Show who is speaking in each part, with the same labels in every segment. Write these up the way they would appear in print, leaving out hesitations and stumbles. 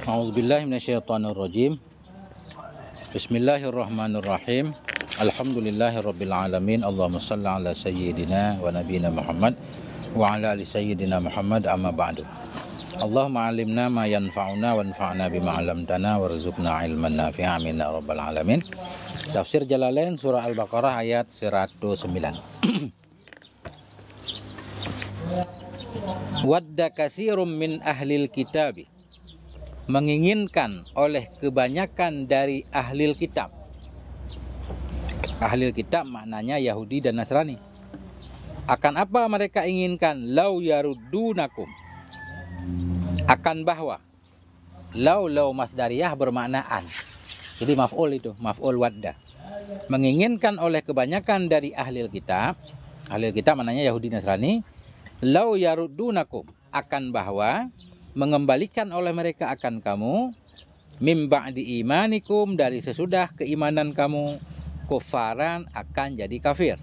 Speaker 1: A'udzubillahi minasyaitonirrajim. Bismillahirrahmanirrahim. Alhamdulillahirabbil alamin. Allahumma shalli ala sayyidina wa nabiyina Muhammad wa ala ali sayyidina Muhammad, amma ba'du. Allahumma 'allimna ma yanfa'una wanfa'na bima 'allamtana warzuqna 'ilman nafi'an amin ya rabbal alamin. Tafsir Jalalain surah Al-Baqarah ayat 109. Wadda katsirum min ahlil kitabi, menginginkan oleh kebanyakan dari ahlil kitab. Ahlil kitab maknanya Yahudi dan Nasrani. Akan apa mereka inginkan? Lau yaruddunakum, akan bahwa. Lau masdariyah bermakna an. Jadi maf'ul itu, maf'ul wadda. Menginginkan oleh kebanyakan dari ahlil kitab. Ahlil kitab maknanya Yahudi Nasrani. Lau yaruddunakum, akan bahwa mengembalikan oleh mereka akan kamu mim ba'di imanikum, dari sesudah keimanan kamu, kufaran, akan jadi kafir.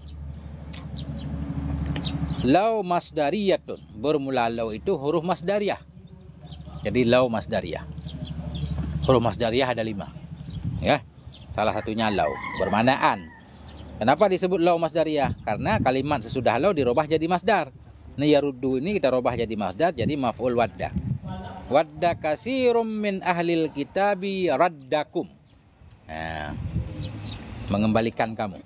Speaker 1: Lau masdariyatun, bermula lau itu huruf masdariyah. Jadi lau masdariyah. Huruf masdariyah ada 5. Ya. Salah satunya lau, bermakna an. Kenapa disebut lau masdariyah? Karena kalimat sesudah lau dirubah jadi masdar. Ini yaruddu ini kita rubah jadi masdar, jadi maf'ul wadda. Wadda katsirum min ahlil kitabi raddakum. Nah, mengembalikan kamu.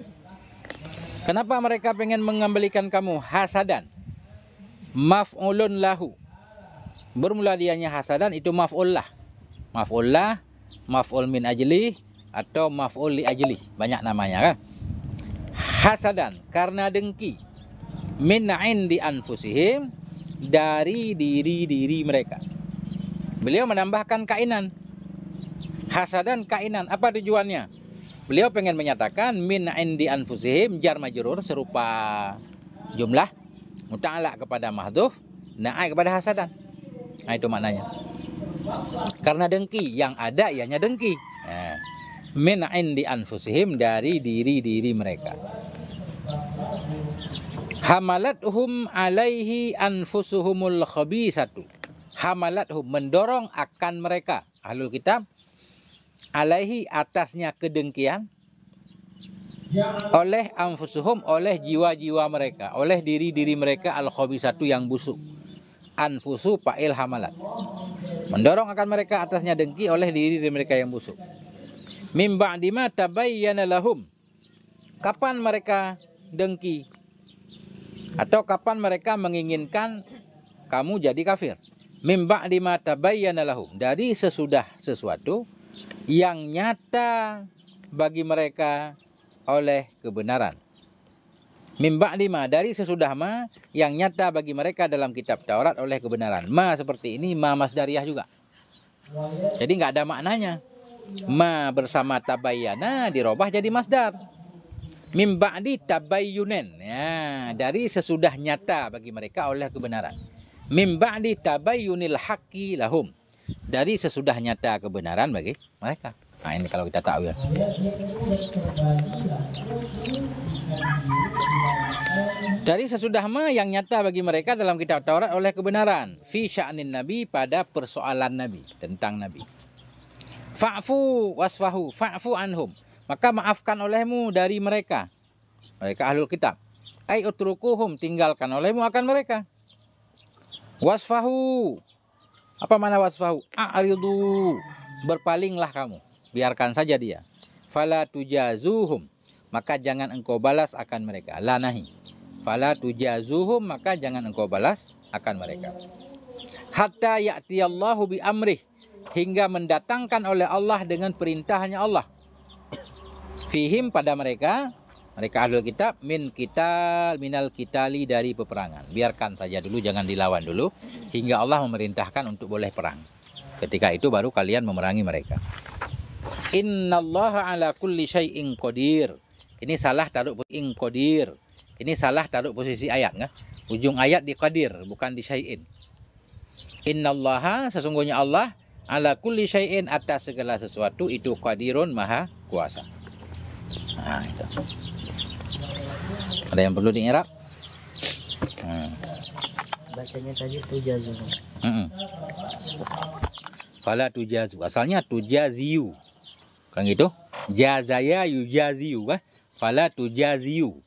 Speaker 1: Kenapa mereka pengen mengembalikan kamu? Hasadan. Maf'ulun lahu. Bermula dianya hasadan itu maf'ul lah. Maf'ul lah, maf'ul min ajli, atau maf'ul li ajli. Banyak namanya kan? Hasadan, karena dengki. Min indi anfusihim, dari diri mereka. Beliau menambahkan kainan. Hasadan kainan. Apa tujuannya? Beliau pengen menyatakan min indi anfusihim, jar majrur serupa jumlah, muta'alaq kepada mahdhuf, na'i kepada hasadan. Nah, itu maknanya. Karena dengki, yang ada ianya dengki. Nah, min indi anfusihim, dari diri mereka. Hamalathum alaihi anfusuhumul khabisatu. Hamalathum, mendorong akan mereka ahlul kitab, alaihi, atasnya kedengkian, oleh anfusuhum, oleh jiwa-jiwa mereka, oleh diri mereka, al khabisatu, yang busuk. Anfusu fa'il hamalat, mendorong akan mereka atasnya dengki oleh diri mereka yang busuk. Mim ba'di ma tabayyana lahum, kapan mereka dengki atau kapan mereka menginginkan kamu jadi kafir? Mim ba'di ma tabayyana lahum, dari sesudah sesuatu yang nyata bagi mereka oleh kebenaran. Mim ba'di ma, dari sesudah ma yang nyata bagi mereka dalam kitab Taurat oleh kebenaran. Ma seperti ini, ma masdariyah juga. Jadi nggak ada maknanya. Ma bersama tabayyana dirubah jadi masdar. Mim ba'di tabayyunan, ya, dari sesudah nyata bagi mereka oleh kebenaran. Mim ba'di tabayyunil haqqi lahum, dari sesudah nyata kebenaran bagi mereka. Nah, ini kalau kita tahu ya. Dari sesudah ma yang nyata bagi mereka dalam kitab Taurat oleh kebenaran. Fi sya'nin nabi, pada persoalan nabi, tentang nabi. Fa'fu wasfahu, fa'fu anhum, maka maafkan olehmu dari mereka, mereka ahlul kitab. Ai utrukuhum, tinggalkan olehmu akan mereka. Wasfahu, apa mana wasfahu? A'ridu, berpalinglah kamu, biarkan saja dia. Fala tujazuhum, maka jangan engkau balas akan mereka. La nahi. Fala tujazuhum, maka jangan engkau balas akan mereka. Hatta ya'tiyallahu bi amrih, hingga mendatangkan oleh Allah dengan perintahnya Allah. Fihim, pada mereka ahlul kitab, minal kitali, dari peperangan. Biarkan saja dulu, jangan dilawan dulu, hingga Allah memerintahkan untuk boleh perang. Ketika itu baru kalian memerangi mereka. Innallaha ala kulli syai'in qadir. Ini salah taruh in qadir. Ini salah taruh posisi ayat, nggak? Ujung ayat di qadir, bukan di syai'in. Innallaha, sesungguhnya Allah, ala kulli syai'in, atas segala sesuatu itu, qadirun, maha kuasa. Nah, itu. Ada yang perlu diirab?
Speaker 2: Bacanya tadi tujazuhum.
Speaker 1: Fala tujazu. Asalnya tujaziyu. Kan gitu? Jazaya yujaziyu kan? Fala tujaziyu.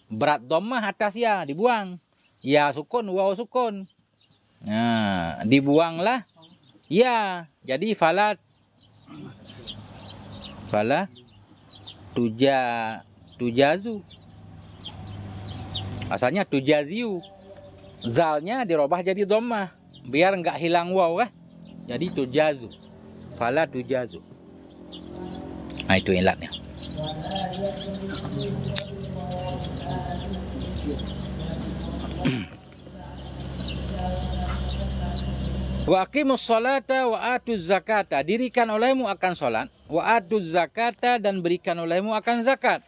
Speaker 1: Berat dhammah atas ya dibuang. Ya sukun waw sukun. Nah, dibuanglah ya. Jadi fala tujazu. Asalnya tujaziyu. Zalnya dirubah jadi dhammah biar enggak hilang waw kan? Jadi tujazu. Fala tujazu. Nah, itu ilatnya. Wa aqimus sholata wa atuz zakata. Dirikan olehmu akan sholat. Wa atuz zakata, dan berikan olehmu akan zakat.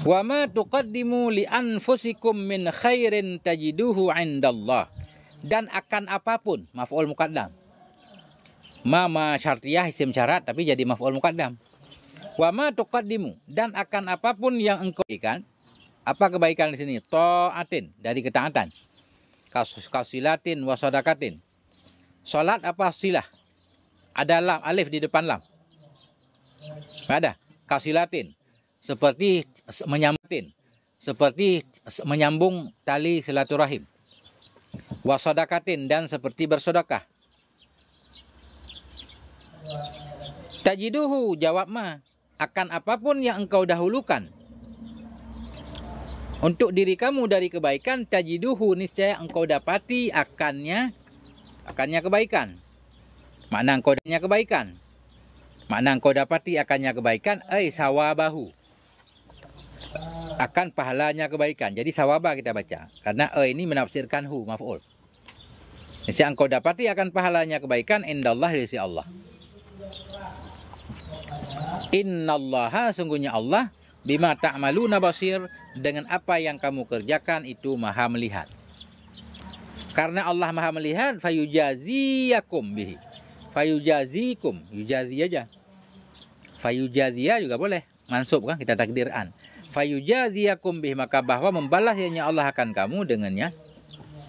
Speaker 1: Wa ma tuqaddimu li anfusikum min khairin tajiduhu indallah. Dan akan apapun, maf'ul muqaddam. Ma syartiyah isim syarat tapi jadi maf'ul muqaddam. Wa ma tuqaddimu, dan akan apapun yang engkau berikan. Apa kebaikan di sini? Ta'atin, dari ketaatan. Kasilatin wa sadaqatin. Salat apa silah? Ada lam, alif di depan lam. Ada. Kasilatin, seperti menyambung tali silaturahim. Wa sadaqatin, dan seperti bersedekah. Tajiduhu, jawab ma, akan apapun yang engkau dahulukan untuk diri kamu dari kebaikan, tajiduhu, niscaya engkau dapati akannya kebaikan. Makna engkau dapati kebaikan. Makna engkau dapati akannya kebaikan, sawabahu, akan pahalanya kebaikan. Jadi sawaba kita baca, karena ini menafsirkan hu, maf'ul. Niscaya engkau dapati akan pahalanya kebaikan indallah, di sisi Allah. Innallaha, sungguhnya Allah, bima ta'maluna basir, dengan apa yang kamu kerjakan itu maha melihat. Karena Allah maha melihat, fayujaziyakum bihi. Fayujazikum, yujazi aja. Fayujaziyah juga boleh, mansub kan, kita takdiran. Fayujaziyakum bihi, maka bahwa membalasnya Allah akan kamu dengannya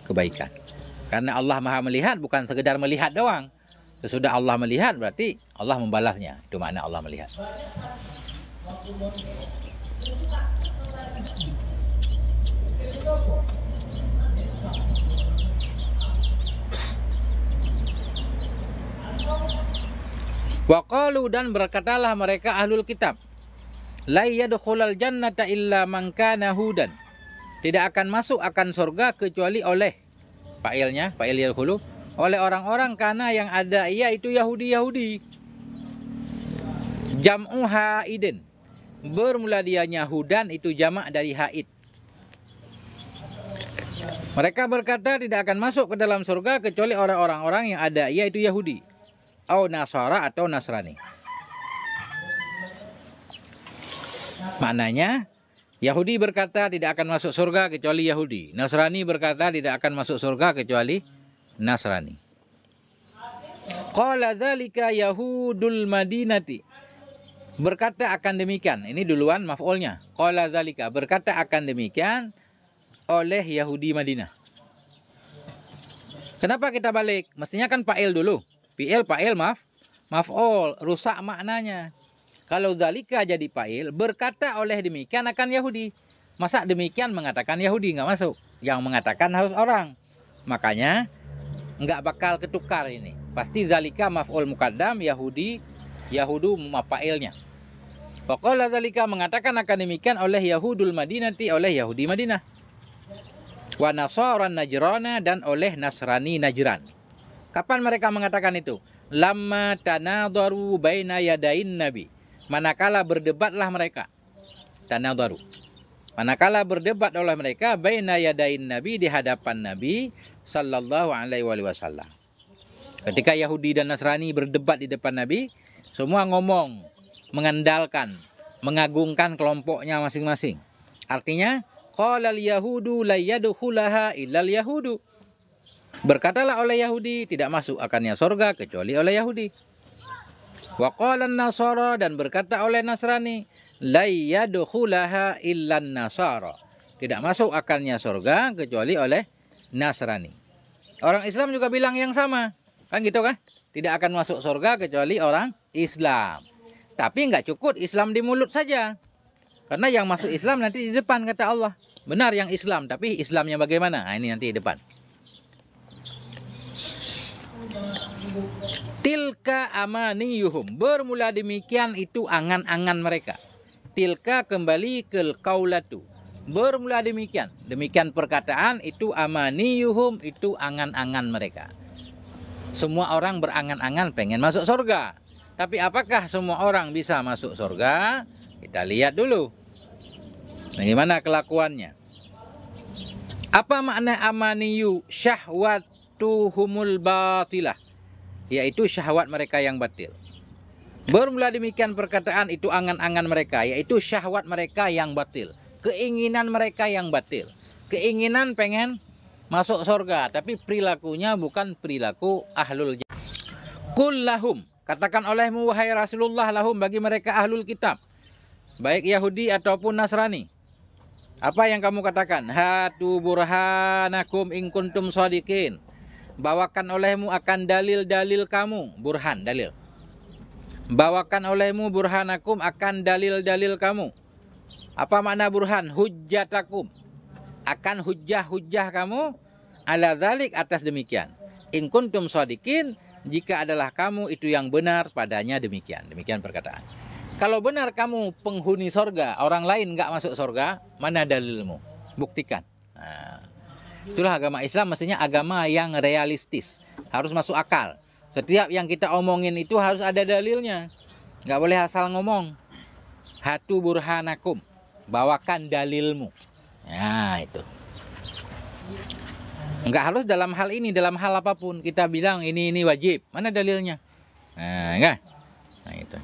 Speaker 1: kebaikan. Karena Allah maha melihat, bukan sekedar melihat doang. Sesudah Allah melihat berarti Allah membalasnya. Itu makna Allah melihat. Waqalu, dan berkatalah mereka ahlul kitab, la yadkhulul jannata illa man kana hudan. Tidak akan masuk akan surga kecuali oleh fa'ilnya, fa'il yadkhulu, oleh orang-orang kana yang ada yaitu Yahudi. Jam'u haidin, bermula dianya hudan, itu jamak dari haid. Mereka berkata tidak akan masuk ke dalam surga kecuali orang-orang yang ada yaitu Yahudi, atau Nasara atau Nasrani. Maknanya Yahudi berkata tidak akan masuk surga kecuali Yahudi. Nasrani berkata tidak akan masuk surga kecuali Nasrani. Qala dzalika Yahudul Madinati. Berkata akan demikian. Ini duluan maf'ulnya. Qala dzalika, berkata akan demikian oleh Yahudi Madinah. Kenapa kita balik? Mestinya kan fa'il dulu. Fi'il, fa'il, maf'ul, rusak maknanya. Kalau zalika jadi fa'il, berkata oleh demikian akan Yahudi. Masa demikian mengatakan Yahudi, nggak masuk. Yang mengatakan harus orang. Makanya nggak bakal ketukar ini. Pasti zalika maf'ul muqaddam, Yahudu fa'ilnya. Faqala zalika, mengatakan akan demikian oleh Yahudul Madinati, oleh Yahudi Madinah. Wa nasaran Najrana, dan oleh Nasrani Najran. Kapan mereka mengatakan itu? Lamma tanadaru baina yadain nabi. Manakala berdebatlah mereka. Tanadaru. Manakala berdebat oleh mereka baina yadain nabi, di hadapan Nabi sallallahu alaihi wasallam. Ketika Yahudi dan Nasrani berdebat di depan Nabi, semua ngomong, mengandalkan, mengagungkan kelompoknya masing-masing. Artinya, qalal yahudu la yadkhulaha illal yahudu. Berkatalah oleh Yahudi, tidak masuk akannya surga kecuali oleh Yahudi. Wa qalan Nasara, dan berkata oleh Nasrani, la yadkhulaha illan Nasara. Tidak masuk akannya surga kecuali oleh Nasrani. Orang Islam juga bilang yang sama. Kan gitu kan? Tidak akan masuk surga kecuali orang Islam. Tapi nggak cukup Islam di mulut saja. Karena yang masuk Islam nanti di depan kata Allah. Benar yang Islam, tapi Islamnya bagaimana? Nah, ini nanti di depan. Tilka amaniyuhum. Bermula demikian itu angan-angan mereka. Tilka kembali ke qaulatu. Bermula demikian. Demikian perkataan itu amaniyuhum, itu angan-angan mereka. Semua orang berangan-angan pengen masuk surga. Tapi apakah semua orang bisa masuk surga? Kita lihat dulu. Bagaimana kelakuannya? Apa makna amaniyu? Syahwatuhumul batilah. Yaitu syahwat mereka yang batil. Bermula demikian perkataan itu angan-angan mereka. Yaitu syahwat mereka yang batil. Keinginan mereka yang batil. Keinginan pengen masuk surga. Tapi perilakunya bukan perilaku ahlul jannah. Qul lahum. Katakan olehmu wahai Rasulullah lahum bagi mereka ahlul kitab. Baik Yahudi ataupun Nasrani. Apa yang kamu katakan? Hatu burhanakum in kuntum shadiqin. Bawakan olehmu akan dalil-dalil kamu. Burhan, dalil. Bawakan olehmu burhanakum akan dalil-dalil kamu. Apa makna burhan? Hujjatakum. Akan hujjah-hujjah kamu. Ala dzalik atas demikian. In kuntum shadiqin. Jika adalah kamu itu yang benar padanya demikian. Demikian perkataan. Kalau benar kamu penghuni sorga, orang lain nggak masuk sorga, mana dalilmu? Buktikan. Nah, itulah agama Islam, mestinya agama yang realistis. Harus masuk akal. Setiap yang kita omongin itu harus ada dalilnya. Nggak boleh asal ngomong. Hatu burhanakum. Bawakan dalilmu. Nah, itu. Nggak harus dalam hal ini, dalam hal apapun. Kita bilang ini wajib. Mana dalilnya? Nah, enggak? Nah, itu.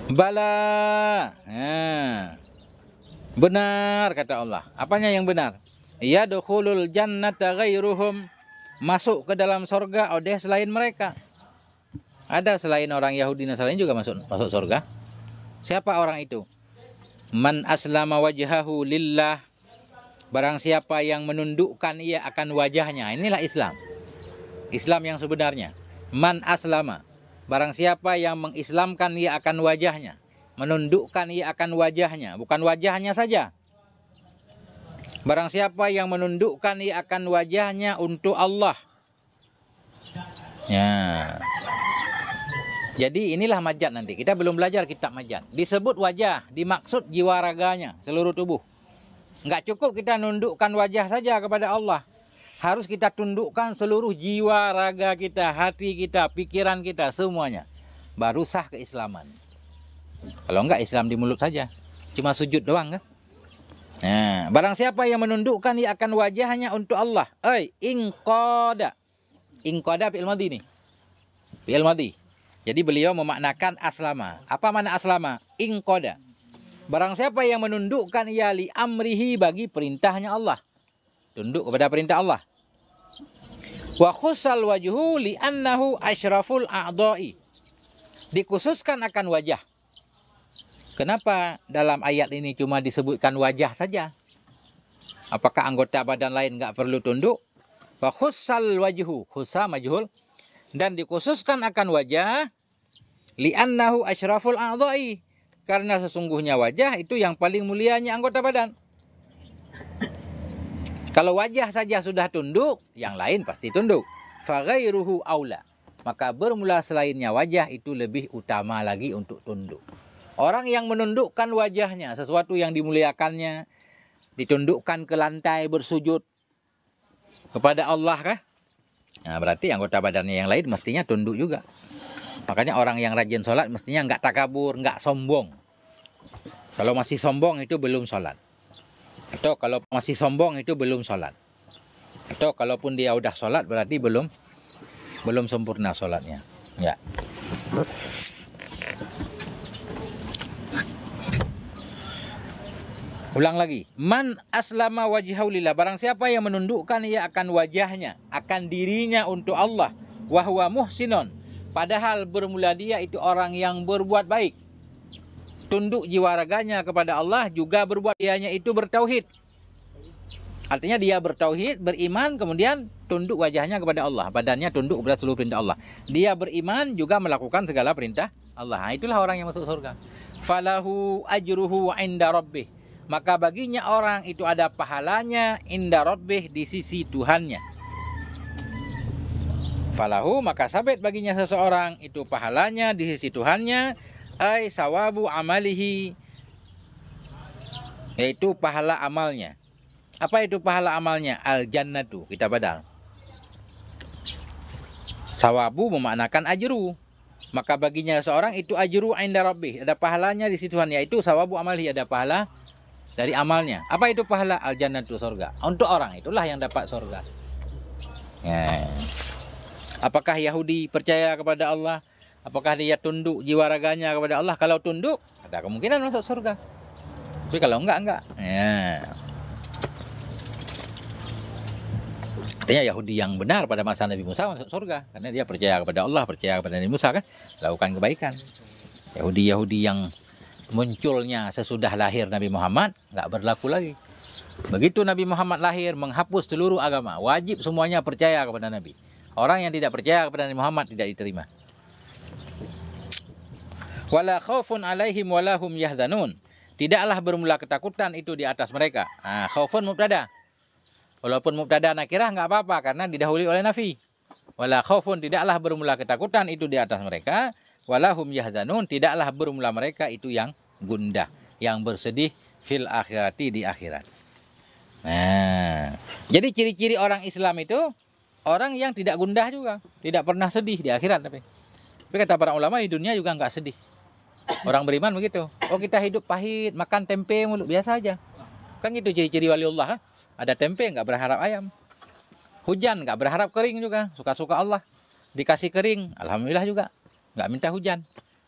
Speaker 1: Bala. Nah. Benar kata Allah. Apanya yang benar? Yadkhulul jannata ghairuhum. Masuk ke dalam surga oleh selain mereka. Ada selain orang Yahudi Nasrani juga masuk surga. Siapa orang itu? Man aslama wajhahu lillah. Barang siapa yang menundukkan ia akan wajahnya. Inilah Islam. Islam yang sebenarnya. Man aslama. Barang siapa yang mengislamkan ia akan wajahnya. Menundukkan ia akan wajahnya. Bukan wajahnya saja. Barang siapa yang menundukkan ia akan wajahnya untuk Allah. Ya. Jadi inilah majat nanti. Kita belum belajar kitab majat. Disebut wajah, dimaksud jiwa raganya, seluruh tubuh. Enggak cukup kita nundukkan wajah saja kepada Allah. Harus kita tundukkan seluruh jiwa raga kita, hati kita, pikiran kita, semuanya. Baru sah keislaman. Kalau enggak Islam di mulut saja. Cuma sujud doang kan? Nah, barang siapa yang menundukkan ia akan wajahnya untuk Allah. Inqada. Inqada fi'il madhi nih. Fi'il madhi. Jadi beliau memaknakan aslama. Apa makna aslama? Inqada. Barang siapa yang menundukkan ia li amrihi bagi perintahnya Allah. Tunduk kepada perintah Allah. Wa khussal wajhu li annahu asyraful a'dha'i. Dikhususkan akan wajah. Kenapa dalam ayat ini cuma disebutkan wajah saja? Apakah anggota badan lain nggak perlu tunduk? Wa khussal wajhu, khussa majhul, dan dikhususkan akan wajah li'annahu asyraful a'dha'i, karena sesungguhnya wajah itu yang paling mulianya anggota badan. Kalau wajah saja sudah tunduk, yang lain pasti tunduk. Fa ghairuhu aula. Maka bermula selainnya wajah itu lebih utama lagi untuk tunduk. Orang yang menundukkan wajahnya, sesuatu yang dimuliakannya, ditundukkan ke lantai bersujud kepada Allah kah? Nah, berarti anggota badannya yang lain mestinya tunduk juga. Makanya orang yang rajin sholat mestinya nggak takabur, nggak sombong. Kalau masih sombong itu belum sholat. Atau kalau masih sombong itu belum sholat. Atau kalaupun dia udah sholat berarti belum sempurna sholatnya. Ya. Ulang lagi. Man aslama wajhahu lillah. Barang siapa yang menundukkan ia akan wajahnya, akan dirinya untuk Allah. Wa huwa muhsinun. Padahal bermula dia itu orang yang berbuat baik. tunduk jiwa raganya kepada Allah, juga berbuat dianya itu bertauhid. Artinya dia bertauhid, beriman, kemudian tunduk wajahnya kepada Allah, badannya tunduk kepada seluruh perintah Allah. Dia beriman juga melakukan segala perintah Allah. Nah, itulah orang yang masuk surga. Falahu ajruhu inda rabbih. Maka baginya orang itu ada pahalanya inda rabbih, di sisi Tuhannya. Falahu, maka sabit baginya seseorang itu pahalanya di sisi Tuhannya, ai sawabu amalihi, yaitu pahala amalnya. Apa itu pahala amalnya? Al jannatu, kita badal. Sawabu memaknakan ajru. Maka baginya seorang itu ajru inda rabbih, ada pahalanya di sisi Tuhan, yaitu sawabu amalihi, ada pahala dari amalnya. Apa itu pahala? Al jannatu, surga. Untuk orang itulah yang dapat surga. Ya. Apakah Yahudi percaya kepada Allah? Apakah dia tunduk jiwa raganya kepada Allah? Kalau tunduk, ada kemungkinan masuk surga. Tapi kalau enggak. Ya. Artinya Yahudi yang benar pada masa Nabi Musa masuk surga, karena dia percaya kepada Allah, percaya kepada Nabi Musa, kan, lakukan kebaikan. Yahudi yang munculnya sesudah lahir Nabi Muhammad enggak berlaku lagi. Begitu Nabi Muhammad lahir, menghapus seluruh agama, wajib semuanya percaya kepada Nabi. Orang yang tidak percaya kepada Nabi Muhammad tidak diterima. Wala khaufun alaihim wala hum yahzanun. Tidaklah bermula ketakutan itu di atas mereka. Khaufun mubtada. Walaupun mubtada nakirah enggak apa-apa karena didahului oleh nafi. Wala khaufun, tidaklah bermula ketakutan itu di atas mereka, wala hum yahzanun, tidaklah bermula mereka itu yang gundah, yang bersedih fil akhirati, di akhirat. Nah, jadi ciri-ciri orang Islam itu orang yang tidak gundah juga, tidak pernah sedih di akhirat. Tapi kata para ulama, di dunia juga enggak sedih. Orang beriman begitu. Oh, kita hidup pahit, makan tempe mulu, biasa aja. Kan gitu ciri-ciri waliullah. Ada tempe enggak berharap ayam. Hujan enggak berharap kering juga, suka-suka Allah. Dikasih kering, alhamdulillah juga. Enggak minta hujan.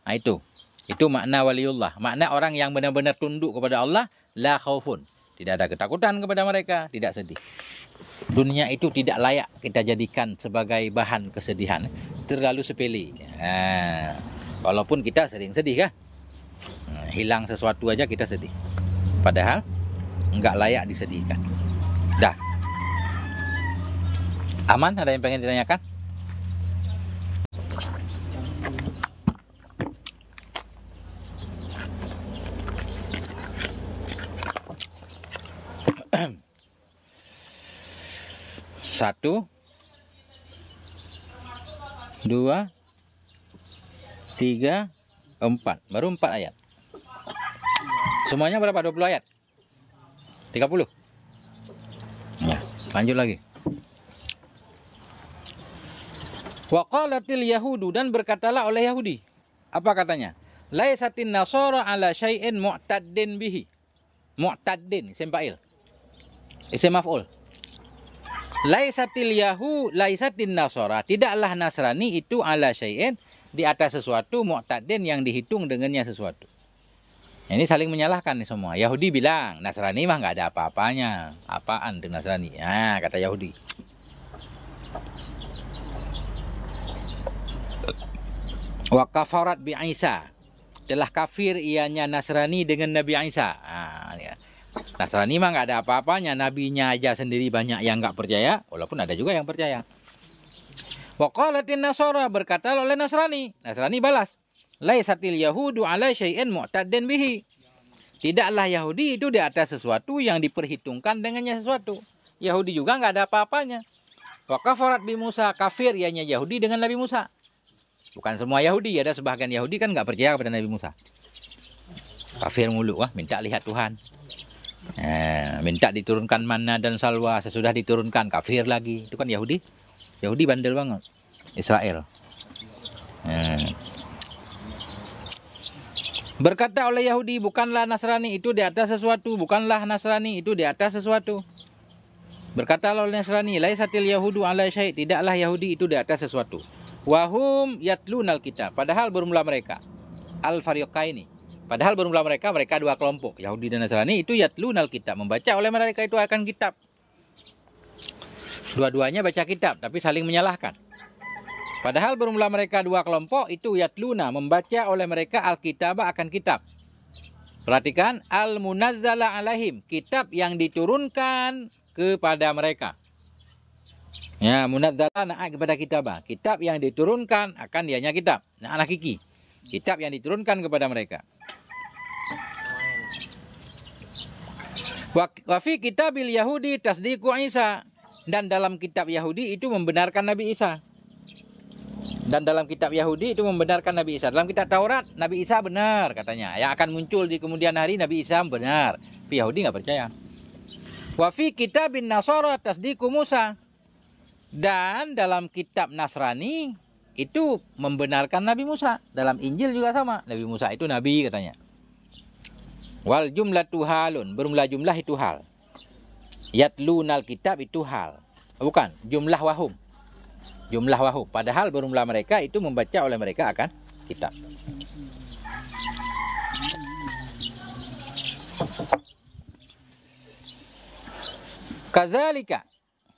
Speaker 1: Nah, itu makna waliullah. Makna orang yang benar-benar tunduk kepada Allah, la khaufun. Tidak ada ketakutan kepada mereka, tidak sedih. Dunia itu tidak layak kita jadikan sebagai bahan kesedihan, terlalu sepele. Walaupun kita sering sedih, kan? Hilang sesuatu aja kita sedih. Padahal enggak layak disedihkan. Dah. Aman? Ada yang pengen ditanyakan? Satu, dua, tiga, empat. Baru 4 ayat. Semuanya berapa? 20 ayat? 30? Ya, lanjut lagi. Wa qalatil yahudu, dan berkatalah oleh Yahudi. Apa katanya? Laisatin nasara ala syai'in mu'taddin bihi. Mu'taddin, isim fa'il. Isim maf'ul. Laisatin nasara, tidaklah Nasrani itu ala syai'in, di atas sesuatu, mu'taddin, yang dihitung dengannya sesuatu. Ini saling menyalahkan nih semua. Yahudi bilang Nasrani mah nggak ada apa-apanya. Apaan dengan Nasrani? Nah, kata Yahudi. Wa kafarat bi Isa, telah kafir ianya Nasrani dengan Nabi Isa. Ya. Nasrani mah nggak ada apa-apanya, nabinya aja sendiri banyak yang nggak percaya, walaupun ada juga yang percaya. Wa qalatin nasara, berkata oleh Nasrani. Nasrani balas, laisatil yahudu ala syai'in mu'taddin bihi. Tidaklah Yahudi itu di atas sesuatu yang diperhitungkan dengannya sesuatu. Yahudi juga nggak ada apa-apanya. Wa kafarat bi Musa, kafir ianya Yahudi dengan Nabi Musa. Bukan semua Yahudi, ada sebagian Yahudi kan nggak percaya kepada Nabi Musa. Kafir mulu, minta lihat Tuhan. Minta diturunkan manna dan salwa, sesudah diturunkan kafir lagi. Itu kan Yahudi. Yahudi bandel banget. Israel. Berkata oleh Yahudi, bukanlah Nasrani itu di atas sesuatu, bukanlah Nasrani itu di atas sesuatu. Berkata oleh Nasrani, laisatil yahudu ala syai', tidaklah Yahudi itu di atas sesuatu. Wahum yatlunal kitab, padahal bermula mereka. Al-fariqaini, padahal bermula mereka dua kelompok, Yahudi dan Nasrani itu yatlunal kitab, membaca oleh mereka itu akan kitab. Dua-duanya baca kitab, tapi saling menyalahkan. Padahal bermula mereka dua kelompok itu yatluna, membaca oleh mereka al-kitab, akan kitab. Perhatikan, al-munazzala alaihim, kitab yang diturunkan kepada mereka. Ya, munazzala naat kepada kitabah, kitab yang diturunkan akan dianya kitab. Nah, hakiki, kitab yang diturunkan kepada mereka. Wa fi kitabil Yahudi tasdiqu Isa, dan dalam kitab Yahudi itu membenarkan Nabi Isa. Dan dalam kitab Yahudi itu membenarkan Nabi Isa. Dalam kitab Taurat Nabi Isa benar katanya. Yang akan muncul di kemudian hari Nabi Isa benar. Tapi Yahudi nggak percaya. Wa fi kitabin Nasara tasdiqu Musa. Dan dalam kitab Nasrani itu membenarkan Nabi Musa. Dalam Injil juga sama. Nabi Musa itu nabi katanya. Wal jumlatu halun, bermula jumlah itu hal. Yatlunal kitab itu hal. Bukan, jumlah wahum. Jumlah wahum. Padahal bermula mereka itu membaca oleh mereka akan kitab. Kazalika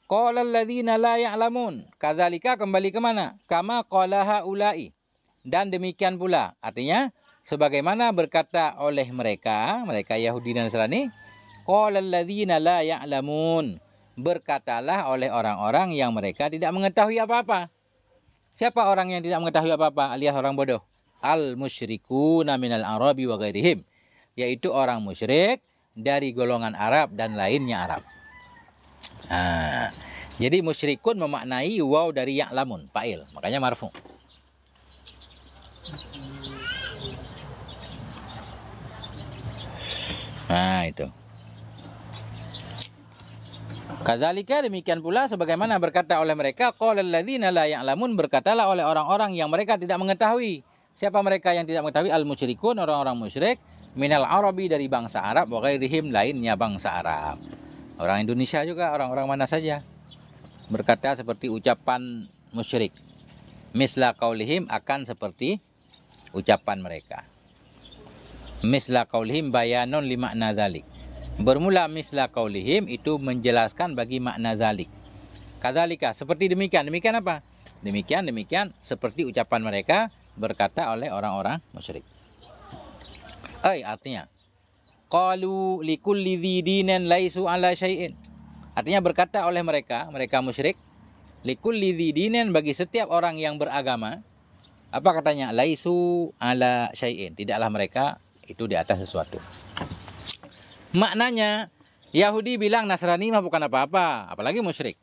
Speaker 1: qala alladzina la ya'lamun. Kazalika kembali ke mana? Kama qala haula'i. Dan demikian pula. Artinya sebagaimana berkata oleh mereka Yahudi dan Nasrani, qala alladzina la ya'lamun, berkatalah oleh orang-orang yang mereka tidak mengetahui apa-apa. Siapa orang yang tidak mengetahui apa-apa alias orang bodoh? Al-musyrikuna minal arabi wa ghairihim, yaitu orang musyrik dari golongan Arab dan lainnya Arab. Nah, jadi musyrikun memaknai waw dari ya'lamun, fa'il, makanya marfu'. Nah, itu. Kadzalika, demikian pula sebagaimana berkata oleh mereka, qala alladzina la ya'lamun, berkatalah oleh orang-orang yang mereka tidak mengetahui. Siapa mereka yang tidak mengetahui? Al-musyrikun, orang-orang musyrik, minal arabi, dari bangsa Arab, wa ghairihim, lainnya bangsa Arab. Orang Indonesia juga, orang-orang mana saja berkata seperti ucapan musyrik. Misla qaulihim, akan seperti ucapan mereka. Misla qaulihim bayanun li makna zalik. Bermula misla qaulihim itu menjelaskan bagi makna zalik. Kadzalika, seperti demikian. Demikian apa? Demikian seperti ucapan mereka berkata oleh orang-orang musyrik. Artinya qalu likulli dzidinin laisu ala syai'in. Artinya berkata oleh mereka musyrik, likulli dzidinin, bagi setiap orang yang beragama, apa katanya? Laisu ala syai'in, tidaklah mereka itu di atas sesuatu. Maknanya Yahudi bilang Nasrani mah bukan apa-apa, apalagi musyrik.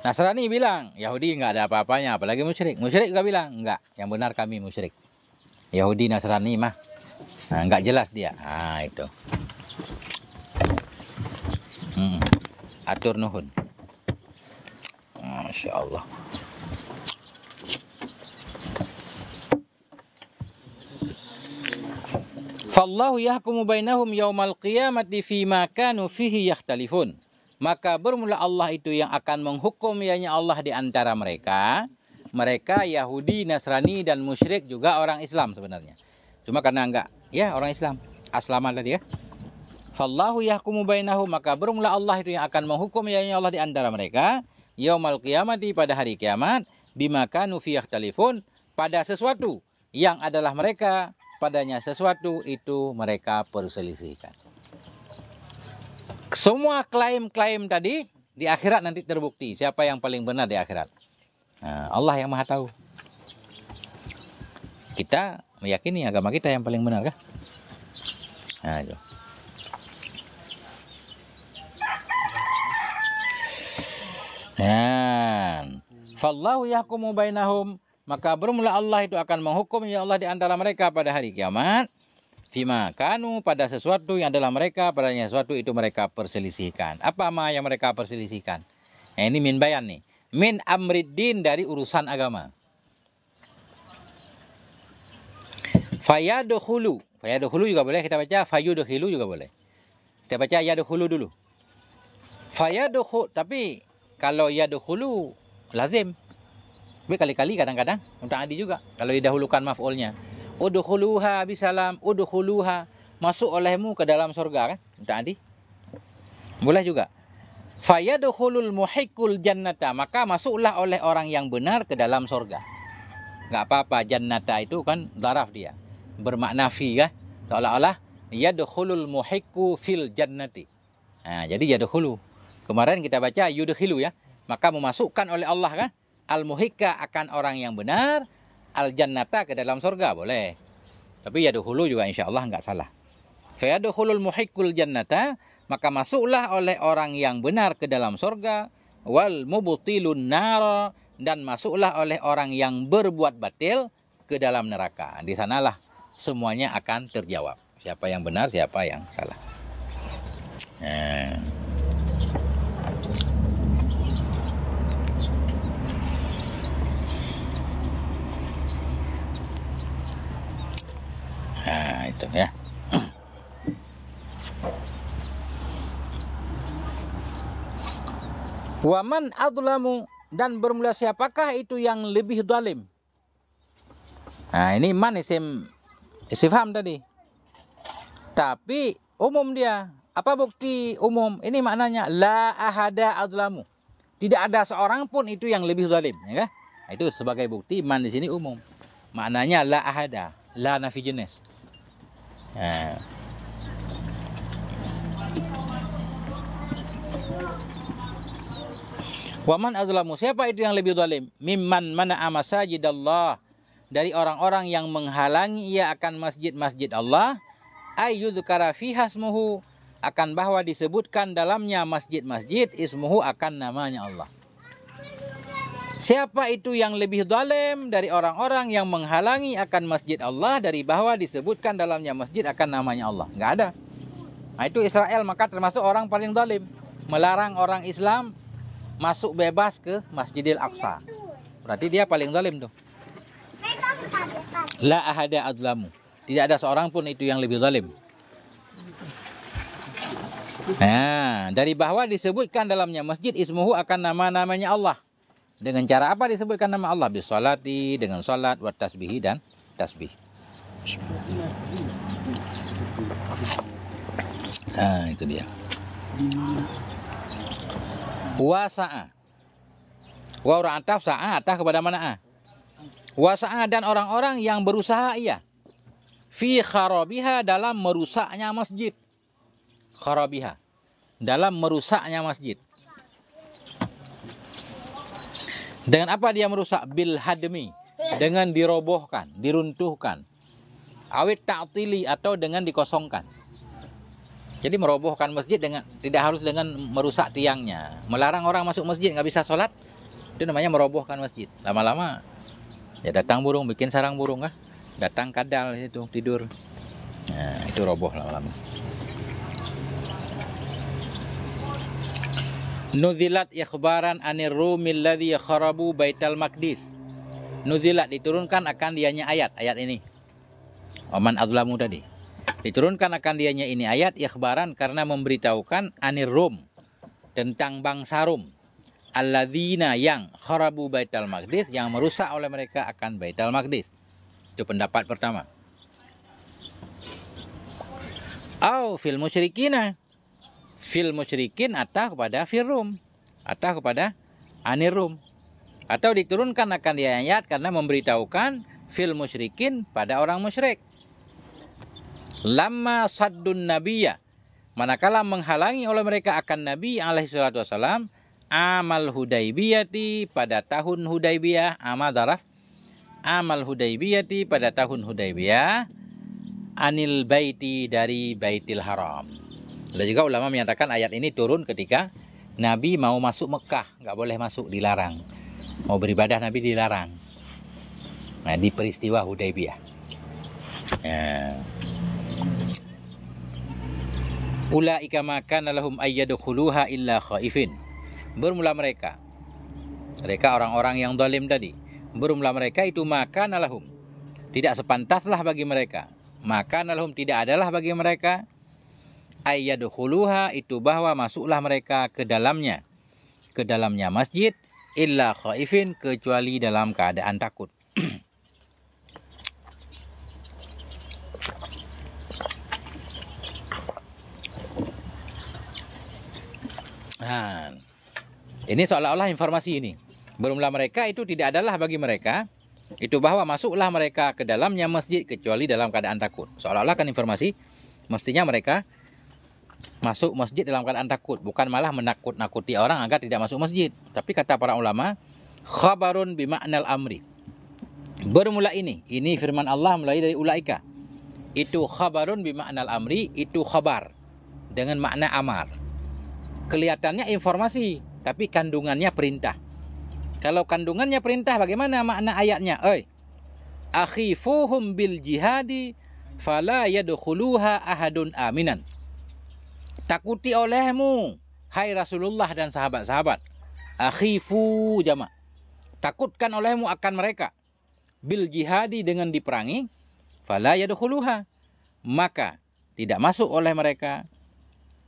Speaker 1: Nasrani bilang Yahudi enggak ada apa-apanya, apalagi musyrik. Musyrik juga bilang enggak, yang benar kami musyrik. Yahudi Nasrani mah enggak jelas dia. Nah, itu. Atur nuhun. Masya Allah. Fallahu yahkumu bainahum yaumal qiyamati fima kanu fihi yakhtalifun. Maka bermula Allah itu yang akan menghukum, ianya Allah di antara mereka. Mereka Yahudi, Nasrani, dan musyrik juga orang Islam sebenarnya. Cuma karena enggak, ya orang Islam. Aslaman tadi ya. Fallahu yahkumu bainahum, maka bermula Allah itu yang akan menghukum, ianya Allah di antara mereka. Yaumal qiyamati, pada hari kiamat. Bima kanu fihi yakhtalifun, pada sesuatu yang adalah mereka padanya sesuatu itu mereka perselisihkan. Semua klaim-klaim tadi di akhirat nanti terbukti siapa yang paling benar di akhirat. Nah, Allah yang Maha tahu. Kita meyakini agama kita yang paling benar kah? Nah, itu. Fallahu yahkumu bainahum, maka bermula Allah itu akan menghukum, ya Allah, di antara mereka pada hari kiamat. Fima kanu, pada sesuatu yang adalah mereka, padanya sesuatu itu mereka perselisihkan. Apa yang mereka perselisihkan? Nah, ini min bayan nih. Min amriddin, dari urusan agama. Fayadukhulu. Fayadukhulu juga boleh kita baca, fayudkhilu juga boleh. Kita baca yadukhulu dulu. Fayadukhulu, tapi kalau yadukhulu lazim. Tapi kali-kali kadang-kadang untuk adi juga kalau didahulukan maf'ulnya. Udkhuluha bisalam, udkhuluha, masuk olehmu ke dalam surga kan? Untuk adi. Boleh juga. Fayadkhulul muhiqqul jannata, maka masuklah oleh orang yang benar ke dalam surga. Enggak apa-apa, jannata itu kan dharaf dia. Bermakna fi kan? Seolah-olah yadkhulul muhiqqu fil jannati. Nah, jadi yadkhulu. Kemarin kita baca yudkhilu ya. Maka memasukkan oleh Allah kan al-muhiqqa akan orang yang benar, al-jannata ke dalam surga boleh. Tapi yadkhulu juga insyaallah enggak salah. Fa yadkhulul muhiqqul jannata, maka masuklah oleh orang yang benar ke dalam surga, wal mubtilun nar, dan masuklah oleh orang yang berbuat batil ke dalam neraka. Di sanalah semuanya akan terjawab. Siapa yang benar, siapa yang salah. Nah, itu ya. Waman adlamu, dan bermula siapakah itu yang lebih zalim? Nah, ini man istifham tadi. Tapi umum dia. Apa bukti umum? Ini maknanya la ahada adlamu. Tidak ada seorang pun itu yang lebih zalim, ya kan? Nah, itu sebagai bukti man di sini umum. Maknanya la ahada, la nafi jenis. Nah. Waman azlamu, siapa itu yang lebih zalim? Mimman mana'a masajidallah, dari orang-orang yang menghalangi ia akan masjid-masjid Allah, ayyudzkara fiha ismuhu, akan bahwa disebutkan dalamnya masjid-masjid, ismuhu akan namanya Allah. Siapa itu yang lebih zalim dari orang-orang yang menghalangi akan masjid Allah, dari bahwa disebutkan dalamnya masjid akan namanya Allah? Enggak ada. Nah, itu Israel maka termasuk orang paling zalim, melarang orang Islam masuk bebas ke Masjidil Aqsa. Berarti dia paling zalim tuh. La ahada adlamu. Tidak ada seorang pun itu yang lebih zalim. Nah, dari bahwa disebutkan dalamnya masjid ismuhu akan nama-namanya Allah. Dengan cara apa disebutkan nama Allah? Bisolati, dengan salat, wa tasbihi, dan tasbih. Nah, itu dia. Wasa'a. Wa orang ataf sa'a, ataf kepada mana a? Wasa'a, dan orang-orang yang berusaha ia. Fi kharabiha, dalam merusaknya masjid. Kharabiha, dalam merusaknya masjid. Dengan apa dia merusak? Bil hadmi, dengan dirobohkan, diruntuhkan. Awit ta'tili, atau dengan dikosongkan. Jadi merobohkan masjid dengan tidak harus dengan merusak tiangnya. Melarang orang masuk masjid nggak bisa sholat, itu namanya merobohkan masjid. Lama-lama ya datang burung, bikin sarang burung kah? Datang kadal itu tidur. Nah, itu roboh lama-lama. Nuzilat ikhbaran anir rumil ladzi kharabu baital maqdis. Nuzilat, diturunkan akan dianya ayat ini. Oman azlamu tadi. Diturunkan akan dianya ini ayat ikhbaran karena memberitahukan anir rum, tentang bangsa Rum, alladzina, yang kharabu baital maqdis, yang merusak oleh mereka akan baital maqdis. Itu pendapat pertama. Au fil musyrikina, fil musyrikin, atau kepada fil rum, atau kepada anir rum. Atau diturunkan akan dia ayat karena memberitahukan fil musyrikin, pada orang musyrik. Lamma saddun nabiyya, manakala menghalangi oleh mereka akan Nabi alaihi salatu wasalam, amal Hudaibiyati, pada tahun Hudaibiyah, amal daraf, amal Hudaibiyati, pada tahun Hudaibiyah, anil baiti, dari Baitil Haram. Ada juga ulama menyatakan ayat ini turun ketika Nabi mau masuk Mekah, nggak boleh masuk, dilarang. Mau beribadah Nabi dilarang. Nah, di peristiwa Hudaibiyah. Ya. Ulaika makana lahum ayyadkhuluha illa khaifin. Bermula mereka orang-orang yang zalim tadi, bermula mereka itu makana lahum, tidak sepantaslah bagi mereka, makana lahum, tidak adalah bagi mereka, ayyadkhuluha, itu bahwa masuklah mereka ke dalamnya masjid, illa khaifin, kecuali dalam keadaan takut. Nah, ini seolah-olah informasi ini. Bermula mereka itu tidak adalah bagi mereka itu bahwa masuklah mereka ke dalamnya masjid kecuali dalam keadaan takut. Seolah-olah kan informasi Mestinya mereka masuk masjid dalam keadaan takut, bukan malah menakut-nakuti orang agar tidak masuk masjid. Tapi kata para ulama, khabarun bima'nal amri. Bermula ini firman Allah mulai dari ulaika. Itu khabarun bima'nal amri, itu khabar dengan makna amar. Kelihatannya informasi, tapi kandungannya perintah. Kalau kandungannya perintah, bagaimana makna ayatnya? Akhifuhum bil jihadi fala yadkhuluha ahadun aminan. Takuti olehmu, hai Rasulullah dan sahabat-sahabat. Akhifu jamak. Takutkan olehmu akan mereka. Bil jihadi dengan diperangi. Fala yadkhuluha. Maka tidak masuk oleh mereka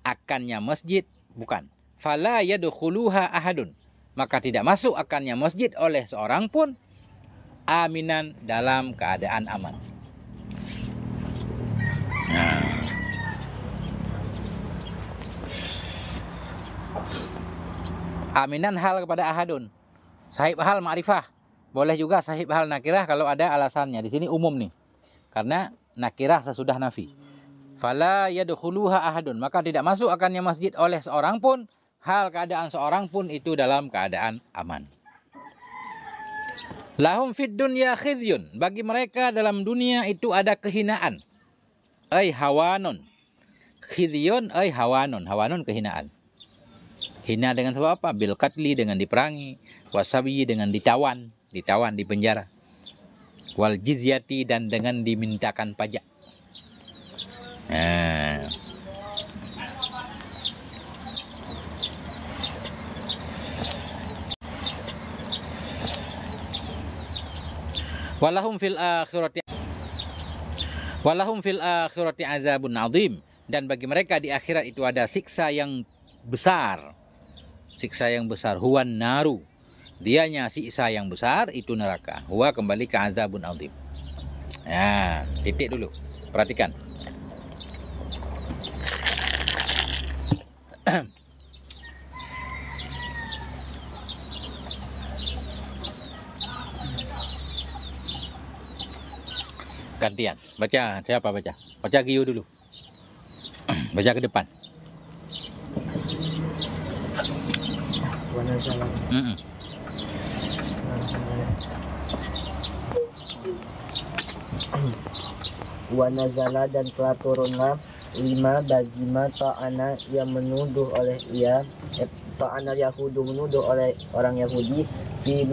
Speaker 1: akannya masjid. Bukan. Fala yadkhuluha ahadun. Maka tidak masuk akannya masjid oleh seorang pun aminan dalam keadaan aman. Nah. Aminan hal kepada ahadun. Sahib hal ma'rifah. Boleh juga sahib hal nakirah kalau ada alasannya. Di sini umum nih. Karena nakirah sesudah nafi. Fala yadkhuluha ahadun. Maka tidak masuk akannya masjid oleh seorang pun. Hal keadaan seorang pun itu dalam keadaan aman. Lahum fid dunya khizyun. Bagi mereka dalam dunia itu ada kehinaan. Hawanun. Khizyun hawanun. Hawanun kehinaan. Hina dengan sebab apa? Bil qatli dengan diperangi, wasabi dengan ditawan, di penjara. Wal jizyati dan dengan dimintakan pajak. Walahum fil akhirati azabun azim, dan bagi mereka di akhirat itu ada siksa yang besar. Siksa yang besar, huwan naru. Dianya siksa yang besar itu neraka. Huwa kembali ke azabun azim. Titik dulu. Perhatikan. Gantian. Baca, siapa baca? Baca Giyu dulu. Baca ke depan.
Speaker 2: Wa nazala dan telah turunlah 5 bagi ta'ana yang menuduh oleh ia ta'ana Yahudu menuduh oleh orang Yahudi fi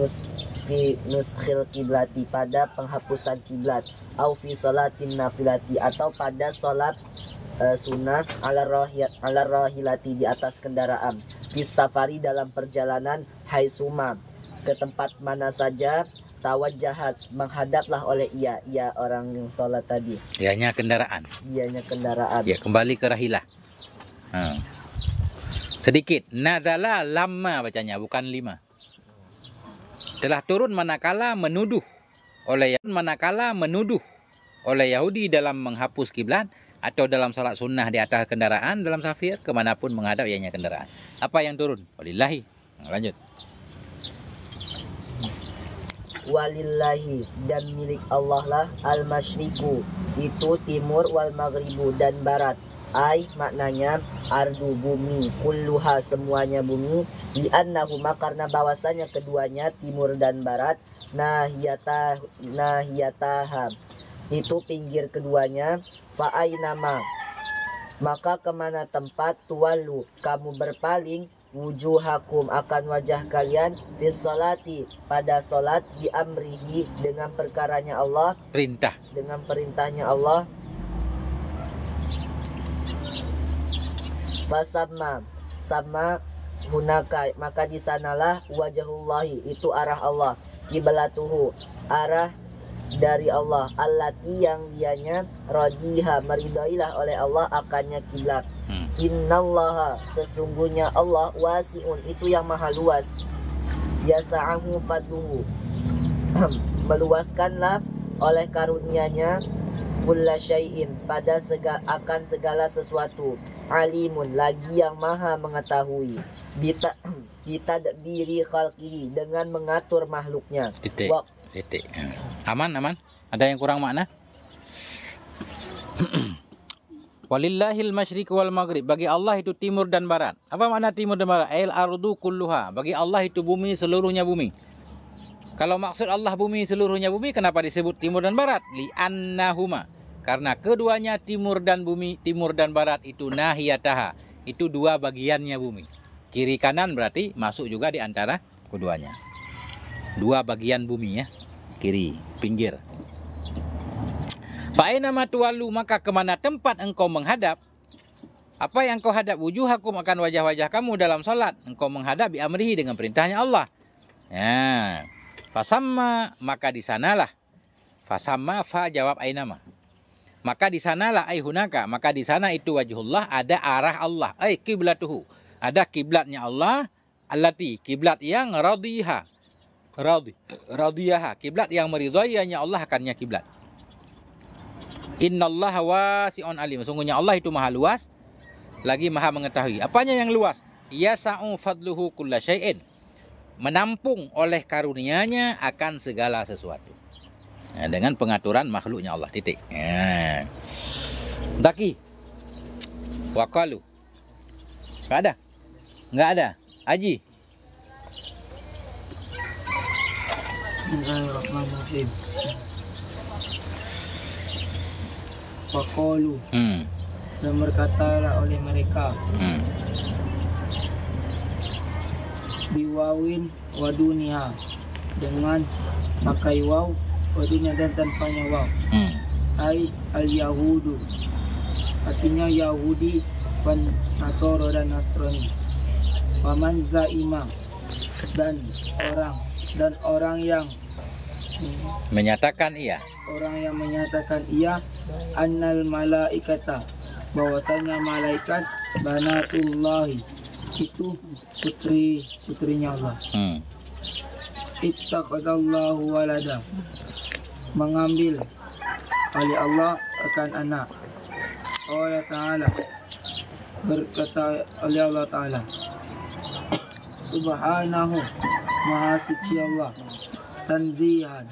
Speaker 2: nuskhil kiblati pada penghapusan kiblat au fi salatin nafilati atau pada salat sunnah ala rahilati di atas kendaraan fis safari dalam perjalanan haisuma ke tempat mana saja tawajjahat menghadaplah oleh ia orang yang salat tadi.
Speaker 1: Ianya kendaraan. Ya, kembali ke rahilah. Sedikit. Nazala lamma bacanya, bukan 5. Telah turun manakala menuduh oleh Yahudi dalam menghapus kiblat atau dalam salat sunnah di atas kendaraan dalam safir kemanapun menghadap ianya kendaraan. Apa yang turun? Walillahi. Lanjut.
Speaker 2: Walillahi dan milik Allah lah al-masyriku itu timur wal maghribu dan barat. Maknanya ardu bumi kulluha semuanya bumi li'annahuma karena bahwasanya keduanya timur dan barat nahiyataha itu pinggir keduanya fa'ainama maka kemana tempat tuwalu kamu berpaling wujuhakum akan wajah kalian fis salati pada salat di amrihi dengan perkaranya Allah dengan perintahnya Allah sama hunaka maka di sanalah wajahullahi itu arah Allah kiblatuhu arah dari Allah allati yang dianya radiha meridailah oleh Allah akannya kiblat. Innallaha sesungguhnya Allah wasi'un itu yang maha luas. Yasa'ahu fatuhu meluaskanlah oleh karunia-Nya kulla syai'in pada akan segala sesuatu. Alimun lagi yang maha mengetahui. Bitadbiri khalqihi dengan mengatur makhluknya.
Speaker 1: Titik. Aman. Ada yang kurang makna? Walillahil masyriq wal maghrib. Bagi Allah itu timur dan barat. Apa makna timur dan barat? Ail ardu kulluha. Bagi Allah itu bumi seluruhnya bumi. Kalau maksud Allah bumi seluruhnya bumi, kenapa disebut timur dan barat? Li'annahuma. Karena keduanya timur dan barat itu nahiyataha. Itu dua bagiannya bumi. Kiri kanan berarti masuk juga di antara keduanya. Dua bagian bumi ya. Kiri, pinggir. Fa'ainama tuwallu, maka kemana tempat engkau menghadap, apa yang engkau hadap, wujuhakum, akan wajah-wajah kamu dalam salat, engkau menghadap bi amrihi, dengan perintahnya Allah. Ya. Fasamma, maka di sanalah. Fasamma, fa jawab ainama. Maka di sanalah hunaka, maka di sana itu wajhullah, ada arah Allah, kiblatuhu. Ada kiblatnya Allah, allati, kiblat yang radiyaha. Radiyaha, kiblat yang meridainya Allah akannya kiblat. Innallaha wasi'un alim. Sungguhnya Allah itu maha luas, lagi maha mengetahui. Apanya yang luas? Yasa'u fadluhu kulla syai'in. Menampung oleh karunia-Nya akan segala sesuatu. Nah, dengan pengaturan makhluknya Allah. Titik. Ya. Daki. Waqalu. Enggak ada? Enggak ada. Haji.
Speaker 2: Bismillahirrahmanirrahim. Waqalu, dan berkatalah oleh mereka, biwawin wadunia, dengan pakai waw, wadunia dan tanpanya waw. Ai al-yahudu, artinya Yahudi, wan Nasoro dan Nasrani. Waman zaima, dan orang yang
Speaker 1: menyatakan ia, annal malaikata, bahwasanya malaikat, banatullahi, itu putrinya Allah. Ittakhadallahu walada, mengambil oleh Allah akan anak. Allah Ta'ala, berkata oleh Allah Ta'ala, subhanahu, maha suci Allah, tanzihan,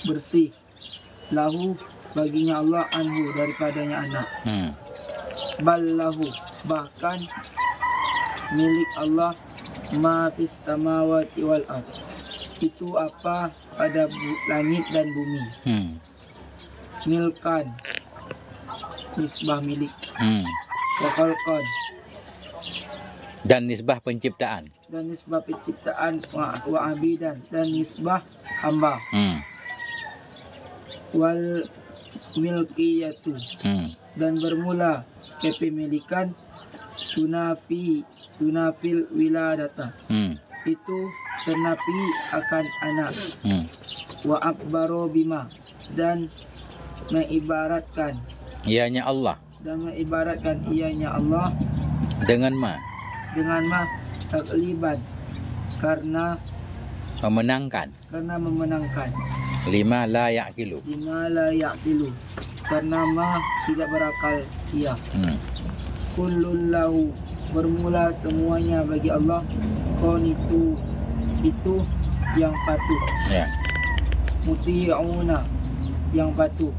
Speaker 1: bersih, lahu, baginya Allah, anhu, daripadanya anak. Ballahu, bahkan milik Allah, ma fis samawati wal ard, itu apa pada langit dan bumi. Milkan, nisbah milik. Wa khalqan, dan nisbah penciptaan.
Speaker 2: Wa abidan, dan nisbah hamba. Wal milkiyatu, dan bermula kepemilikan, tunafil wiladata, itu ternapi akan anak. Wa akbaro bima, dan mengibaratkan
Speaker 1: ianya Allah, dengan ma takliban, karena memenangkan. Lima la ya'qilu,
Speaker 2: karena ma tidak berakal ia. Kullun lahu, bermula semuanya bagi Allah, qanitu, itu yang patuh. Muti'una, yang patuh.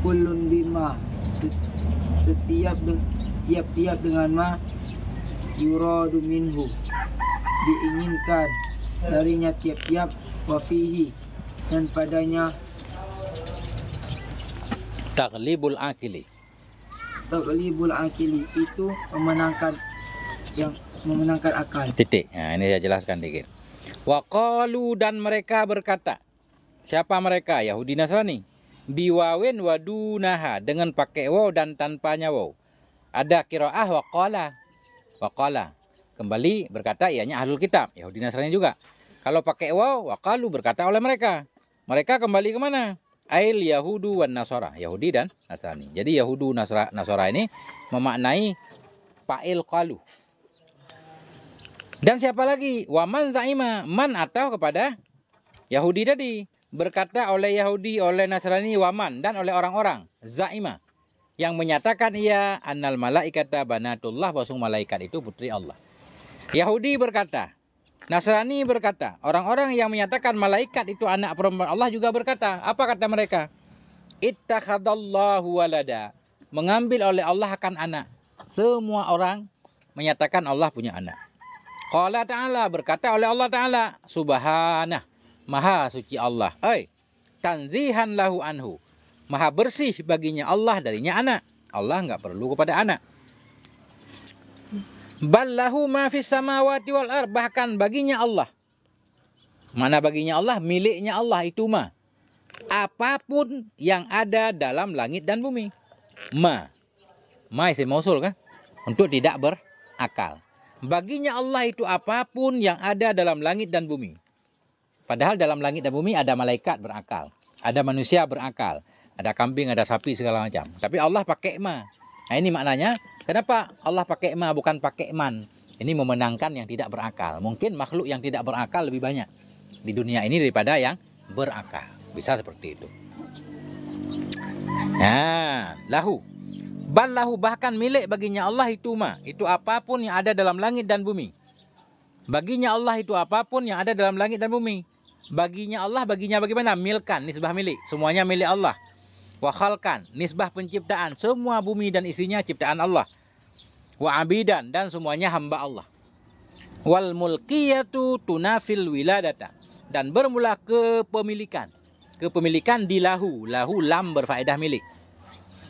Speaker 2: Kullun bima, tiap-tiap dengan ma, yuradu minhu, diinginkan darinya tiap-tiap, wafihi, dan padanya
Speaker 1: taglibul akili,
Speaker 2: itu memenangkan akal.
Speaker 1: Titik. Nah, ini saya jelaskan dikit. Waqalu, dan mereka berkata. Siapa mereka? Yahudi Nasrani. Biwawin wadunaha, dengan pakai waw dan tanpanya waw. Ada qiraah waqala. Kembali berkata ianya ahlul kitab, Yahudi Nasrani juga. Kalau pakai waw, waqalu, berkata oleh mereka. Mereka kembali kemana? Ail Yahudu wan Nasara, Yahudi dan Nasrani. Jadi Yahudu Nasara ini memaknai fa'il qalu. Dan siapa lagi? Waman za'ima, man atau kepada Yahudi tadi. Berkata oleh Yahudi, oleh Nasrani, waman, dan oleh orang-orang. Za'ima, yang menyatakan ia annal malaikata banatullah, bahwa malaikat itu putri Allah. Yahudi berkata, Nasrani berkata, orang-orang yang menyatakan malaikat itu anak perempuan Allah juga berkata, apa kata mereka? Ittakhadallahu walada, mengambil oleh Allah akan anak. Semua orang menyatakan Allah punya anak. Qala ta'ala, berkata oleh Allah Ta'ala, subhanah, maha suci Allah. Tanzihan lahu anhu, maha bersih baginya Allah darinya anak. Allah nggak perlu kepada anak. Ballahu ma fis samawati wal ard, bahkan baginya Allah. Mana baginya Allah? Miliknya Allah itu ma. Apapun yang ada dalam langit dan bumi. Ma isim mausul kan? Untuk tidak berakal. Baginya Allah itu apapun yang ada dalam langit dan bumi. Padahal dalam langit dan bumi ada malaikat berakal. Ada manusia berakal. Ada kambing, ada sapi, segala macam. Tapi Allah pakai ma. Nah ini maknanya, kenapa Allah pakai ma bukan pakai man? Ini memenangkan yang tidak berakal. Mungkin makhluk yang tidak berakal lebih banyak di dunia ini daripada yang berakal. Bisa seperti itu. Nah, lahu. Ballahu, bahkan milik baginya Allah itu ma. Itu apapun yang ada dalam langit dan bumi. Baginya Allah itu apapun yang ada dalam langit dan bumi. Baginya Allah, baginya bagaimana? Milkan, nisbah milik. Semuanya milik Allah. Wa khalqan, nisbah penciptaan. Semua bumi dan isinya ciptaan Allah. Wa abidan, dan semuanya hamba Allah. Wal mulkiyatu tunafil wiladata, dan bermula kepemilikan. Kepemilikan di lahu. Lahu lam berfaedah milik.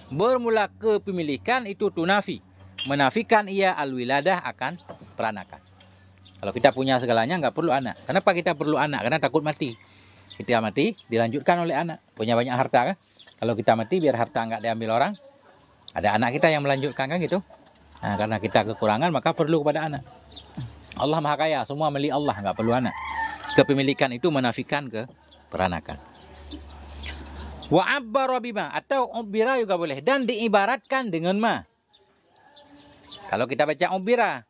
Speaker 1: Bermula kepemilikan itu tunafi, menafikan ia al-wiladah akan peranakan. Kalau kita punya segalanya nggak perlu anak. Kenapa kita perlu anak? Karena takut mati. Kita mati dilanjutkan oleh anak. Punya banyak harta kan? Kalau kita mati biar harta nggak diambil orang, ada anak kita yang melanjutkan kan gitu. Nah, karena kita kekurangan maka perlu kepada anak. Allah Maha Kaya, semua milik Allah, nggak perlu anak. Kepemilikan itu menafikan ke peranakan. Wa abbara bima, atau ubbira juga boleh, dan diibaratkan dengan ma. Kalau kita baca ubbira,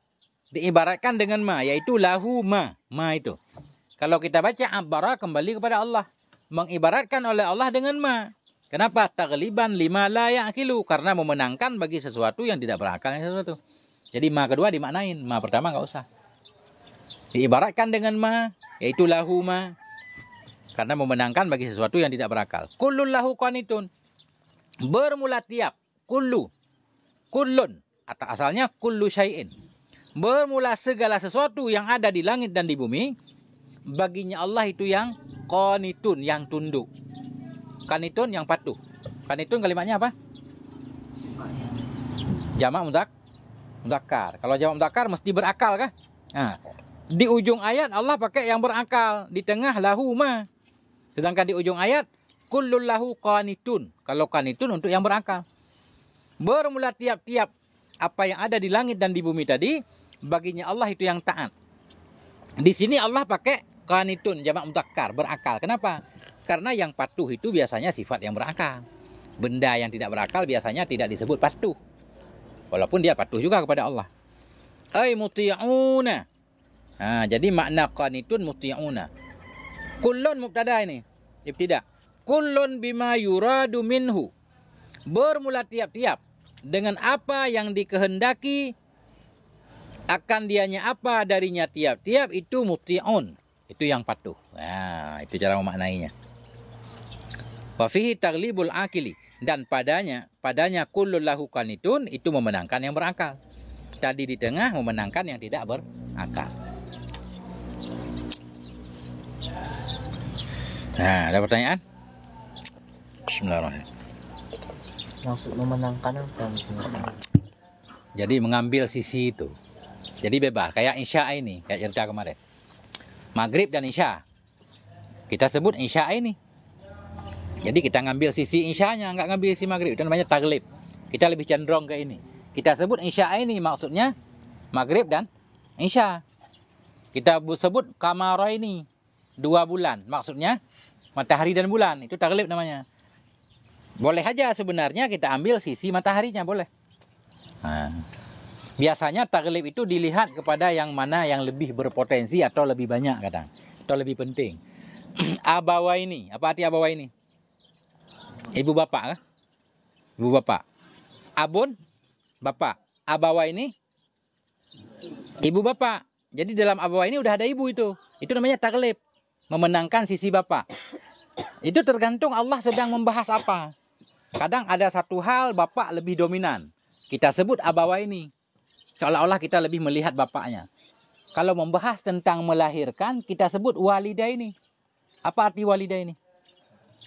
Speaker 1: diibaratkan dengan ma, yaitu lahu ma itu. Kalau kita baca abbara, kembali kepada Allah, mengibaratkan oleh Allah dengan ma. Kenapa? Taghliban lima la ya'qilu, karena memenangkan bagi sesuatu yang tidak berakal sesuatu. Jadi ma kedua dimaknain, ma pertama nggak usah. Diibaratkan dengan ma, yaitu lahu ma, karena memenangkan bagi sesuatu yang tidak berakal. Kullun lahu qanitun, bermula tiap. Kullun, atau asalnya kullu syai'in, bermula segala sesuatu yang ada di langit dan di bumi, baginya Allah itu yang qanitun, yang tunduk. Qanitun yang patuh. Qanitun kalimatnya apa? Jamak mudzakkar. Kalau jamak mudzakkar mesti berakal kah? Nah, di ujung ayat Allah pakai yang berakal, di tengah lahu ma. Sedangkan di ujung ayat kullul lahu qanitun. Kalau qanitun untuk yang berakal. Bermula tiap-tiap apa yang ada di langit dan di bumi tadi, baginya Allah itu yang taat. Di sini Allah pakai qanitun, jamak mudzakkar, berakal. Kenapa? Karena yang patuh itu biasanya sifat yang berakal. Benda yang tidak berakal biasanya tidak disebut patuh. Walaupun dia patuh juga kepada Allah. Ay muti'una. Nah, jadi makna qanitun muti'una. Kullun mubtada ini. Ibtida. Kullun bima yuradu minhu. Bermula tiap-tiap dengan apa yang dikehendaki, akan dianya apa darinya tiap-tiap itu muti'un. Itu yang patuh. Nah, itu cara memaknainya. Wa fihi taghlibul akili, dan padanya kullun lahu qanitun itu memenangkan yang berakal. Tadi di tengah memenangkan yang tidak berakal. Nah, ada pertanyaan? Bismillahirrahmanirrahim.
Speaker 2: Maksud memenangkan apa misalnya?
Speaker 1: Jadi mengambil sisi itu. Jadi bebas, kayak Isya ini, kayak cerita kemarin. Maghrib dan Isya. Kita sebut Isya ini. Jadi kita ngambil sisi Isyanya, nggak ngambil sisi Maghrib. Itu namanya taglib. Kita lebih cenderung ke ini. Kita sebut Isya ini maksudnya Maghrib dan Isya. Kita sebut Kamara ini 2 bulan, maksudnya matahari dan bulan. Itu taglib namanya. Boleh aja sebenarnya kita ambil sisi mataharinya, boleh. Nah, biasanya taglib itu dilihat kepada yang mana yang lebih berpotensi atau lebih banyak kadang, atau lebih penting. Abawa ini, apa arti abawa ini? Ibu bapak kah? Ibu bapak. Abun, bapak. Abawa ini ibu bapak. Jadi dalam abawa ini udah ada ibu itu. Itu namanya taglib, memenangkan sisi bapak. Itu tergantung Allah sedang membahas apa. Kadang ada satu hal bapak lebih dominan. Kita sebut abawaini. Seolah-olah kita lebih melihat bapaknya. Kalau membahas tentang melahirkan, kita sebut walidaini. Apa arti walidaini?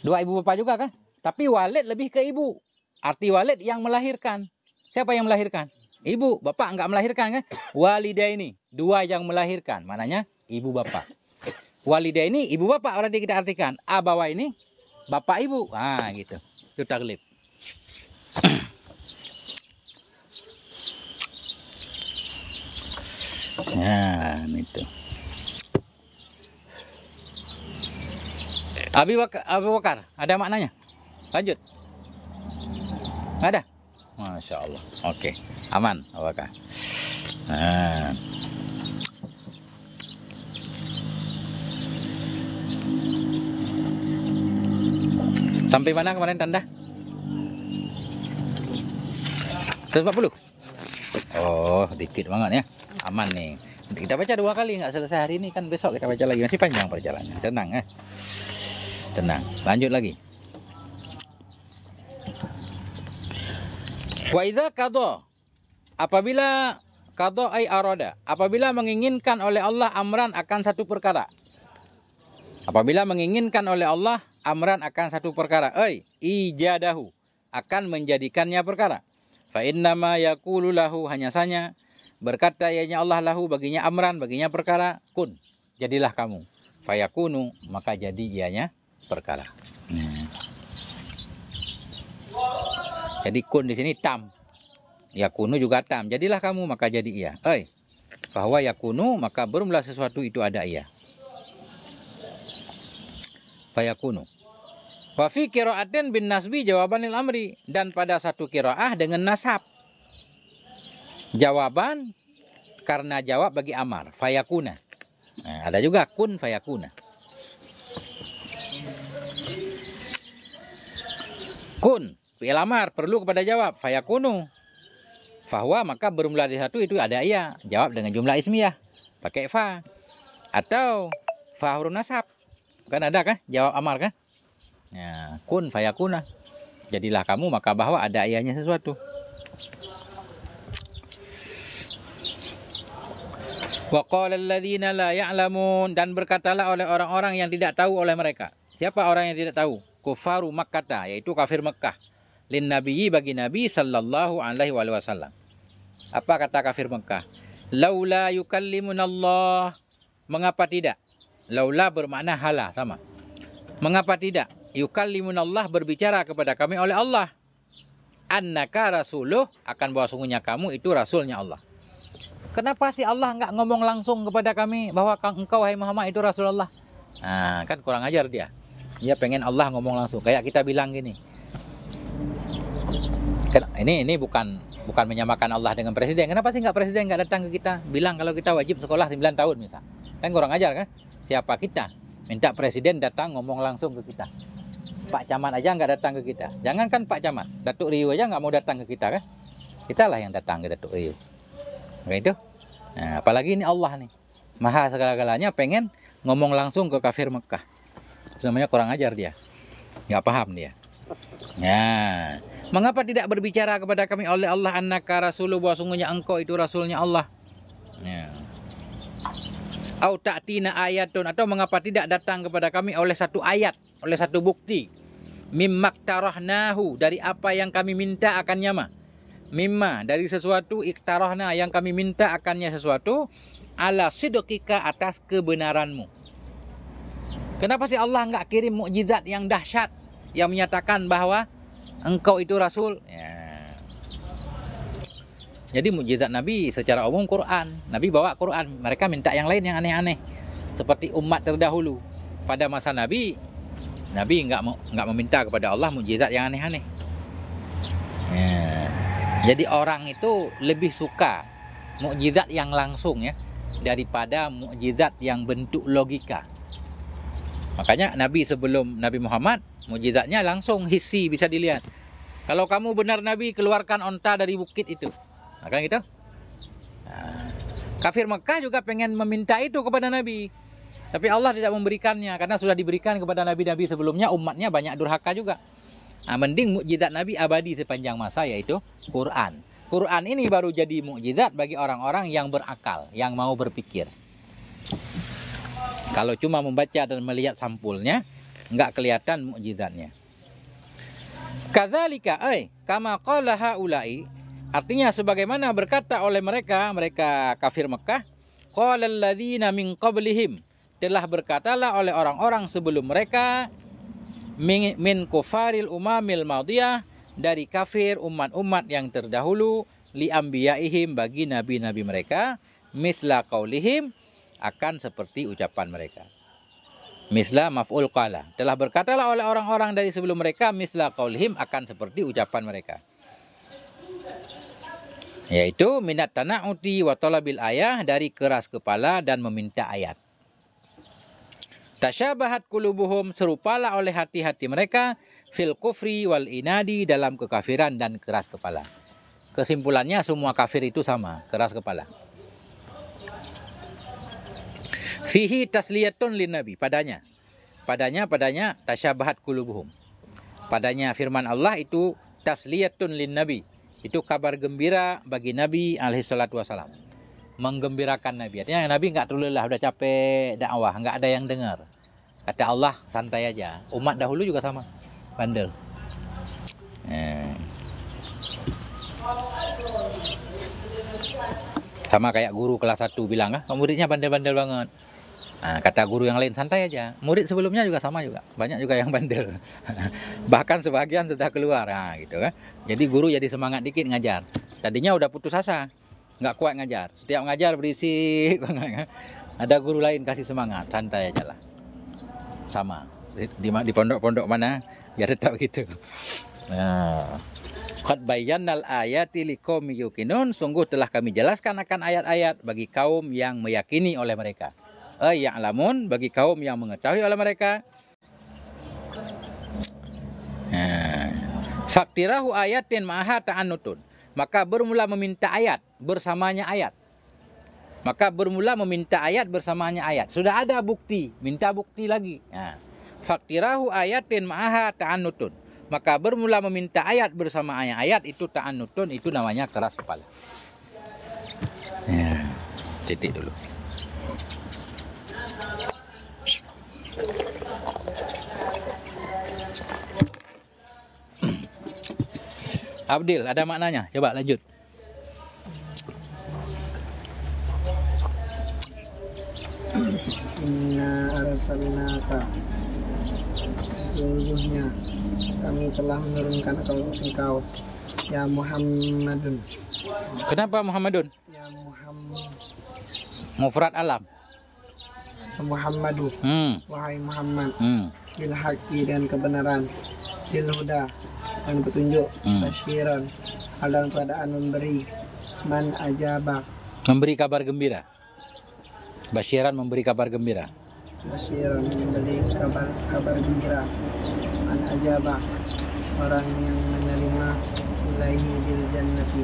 Speaker 1: Dua ibu bapak juga kan? Tapi walid lebih ke ibu. Arti walid yang melahirkan. Siapa yang melahirkan? Ibu. Bapak enggak melahirkan kan? Walidaini. Dua yang melahirkan. Maknanya ibu bapak. Walidaini ibu bapak berarti kita artikan. Abawaini bapak ibu. Gitu. Itu taglib. Itu. Abu Bakar, ada maknanya? Lanjut. Nggak ada? Masya Allah. Oke, aman Abu Bakar. Sampai mana kemarin tanda? 140? Oh, dikit banget ya. Aman nih. Kita baca 2 kali, nggak selesai hari ini kan, besok kita baca lagi. Masih panjang perjalanannya. Tenang ya. Tenang. Lanjut lagi. Wa idza qada, apabila qada ay arada, apabila menginginkan oleh Allah amran akan satu perkara. Apabila menginginkan oleh Allah amran akan satu perkara, ijadahu, akan menjadikannya perkara. Fa innama yaqulu lahu, hanya saja berkata ianya Allah lahu, baginya amran, baginya perkara, kun, jadilah kamu. Fayakunu, maka jadi ianya perkara. Jadi kun di sini tam. Yakunu juga tam. Jadilah kamu, maka jadi ia. Bahwa yakunu, maka bermula sesuatu itu ada ia. Fayakunu. Wa fi qira'atin bin nasbi jawabanil amri, dan pada satu qiraah dengan nasab. Jawaban karena jawab bagi amar, fayakuna. Ada juga kun fayakuna. Kun fi'il amar perlu kepada jawab, fayakunu. Fahwa, maka bermula di satu itu ada ia. Jawab dengan jumlah ismiyah, pakai fa. Atau fa huruf nasab. Kan ada kan? Jawab amar kan? Kun fayakuna. Jadilah kamu, maka bahwa ada ianya sesuatu. Wa qala alladziina la ya'lamun, dan berkatalah oleh orang-orang yang tidak tahu oleh mereka. Siapa orang yang tidak tahu? Kufaru Makkah, yaitu kafir Mekah. Lin nabiyyi, bagi Nabi sallallahu alaihi wasallam. Apa kata kafir Mekah? Laula yukallimunallah, mengapa tidak? Laula bermakna hala, sama. Mengapa tidak? Yukallimunallah, berbicara kepada kami oleh Allah. Annaka rasuluh, akan bahwa sungguhnya kamu itu rasulnya Allah. Kenapa sih Allah nggak ngomong langsung kepada kami bahwa engkau wahai Muhammad itu Rasulullah? Kan kurang ajar dia. Dia pengen Allah ngomong langsung. Kayak kita bilang gini. Ini bukan menyamakan Allah dengan presiden. Kenapa sih nggak presiden nggak datang ke kita? Bilang kalau kita wajib sekolah 9 tahun misal. Kan kurang ajar kan? Siapa kita? Minta presiden datang ngomong langsung ke kita. Pak Camat aja nggak datang ke kita. Jangankan Pak Camat, Datuk Rio aja nggak mau datang ke kita kan? Kitalah yang datang ke Datuk Rio. Itu. Apalagi ini Allah nih, maha segala-galanya, pengen ngomong langsung ke kafir Mekah. Itu namanya kurang ajar dia, nggak paham dia. Mengapa tidak berbicara kepada kami oleh Allah annaka rasuluh, bahwa sungguhnya engkau itu rasulnya Allah. Au ta'tina ayatun, atau mengapa tidak datang kepada kami oleh satu ayat, oleh satu bukti. Mimmaktarahnahu, dari apa yang kami minta akannya mah. Mimma, dari sesuatu, iktarahna, yang kami minta akannya sesuatu, ala sidqika, atas kebenaranmu. Kenapa sih Allah nggak kirim mukjizat yang dahsyat yang menyatakan bahwa engkau itu rasul? Jadi mukjizat Nabi secara umum Quran. Nabi bawa Quran, mereka minta yang lain yang aneh-aneh. Seperti umat terdahulu. Pada masa Nabi nggak meminta kepada Allah mukjizat yang aneh-aneh. Jadi orang itu lebih suka mukjizat yang langsung ya, daripada mukjizat yang bentuk logika. Makanya Nabi sebelum Nabi Muhammad, mukjizatnya langsung hissi, bisa dilihat. Kalau kamu benar Nabi, keluarkan onta dari bukit itu. Kan gitu. Kafir Mekah juga pengen meminta itu kepada Nabi. Tapi Allah tidak memberikannya, karena sudah diberikan kepada nabi-nabi sebelumnya, umatnya banyak durhaka juga. Mending mukjizat Nabi abadi sepanjang masa, yaitu Quran. Quran ini baru jadi mukjizat bagi orang-orang yang berakal, yang mau berpikir. Kalau cuma membaca dan melihat sampulnya, nggak kelihatan mukjizatnya. Kadzalika kama qala haula'i, artinya sebagaimana berkata oleh mereka kafir Mekah, qala alladzina min qablihim, telah berkatalah oleh orang-orang sebelum mereka, min kufaril umamil madiyah, dari kafir umat-umat yang terdahulu, li anbiyaihim, bagi nabi-nabi mereka, misla qaulihim, akan seperti ucapan mereka. Misla maf'ul qala, telah berkatalah oleh orang-orang dari sebelum mereka, misla qaulihim, akan seperti ucapan mereka, yaitu minat tana'uti wa talabil ayah, dari keras kepala dan meminta ayat. Tasyabahat qulubuhum, serupalah oleh hati-hati mereka, fil kufri wal inadi, dalam kekafiran dan keras kepala. Kesimpulannya semua kafir itu sama, keras kepala. Fihi tasliyatun lin nabi, padanya tasyabahat qulubuhum. Padanya firman Allah itu tasliyatun lin nabi, itu kabar gembira bagi Nabi alaihi salatu wasalam. Menggembirakan Nabi. Artinya Nabi enggak terlalu lelah, udah capek dakwah, enggak ada yang dengar. Kata Allah, santai aja. Umat dahulu juga sama, bandel. Sama kayak guru kelas 1 bilang, muridnya bandel-bandel banget. Kata guru yang lain, santai aja. Murid sebelumnya juga sama juga. Banyak juga yang bandel. Bahkan sebagian sudah keluar. Gitu kan. Jadi guru jadi semangat dikit ngajar. Tadinya udah putus asa, nggak kuat ngajar. Setiap ngajar berisik. Ada guru lain kasih semangat, santai aja lah. Sama. Di pondok-pondok mana, ya tetap gitu. Qad bayyannal ayati liqaumi yuqinun, sungguh telah kami jelaskan akan ayat-ayat bagi kaum yang meyakini oleh mereka. Ya'lamun, bagi kaum yang mengetahui oleh mereka. Faktirahu ayatin ma'aha ta'annutun, maka bermula meminta ayat bersamanya ayat. Maka bermula meminta ayat bersamanya ayat. Sudah ada bukti, minta bukti lagi. Faktirahu ayatin ma'aha ta'annutun, maka bermula meminta ayat bersamanya ayat, itu ta'annutun, itu namanya keras kepala. Titik dulu. Abdil, ada maknanya? Coba lanjut.
Speaker 2: Inna arsalnaka, sesungguhnya kami telah menurunkan engkau, ya Muhammadun.
Speaker 1: Kenapa Muhammadun?
Speaker 2: Ya Muhammad.
Speaker 1: Mufrad alam.
Speaker 2: Muhammadu. Wahai Muhammad. Bil haqqi, dan kebenaran. Bil huda, dan petunjuk. Basyiran, hal dalam keadaan memberi. Man ajaba,
Speaker 1: memberi kabar gembira. Basyiran, memberi kabar gembira.
Speaker 2: Basyiran, memberi kabar gembira. Man ajaba, orang yang menerima, ilaihi bil jannati,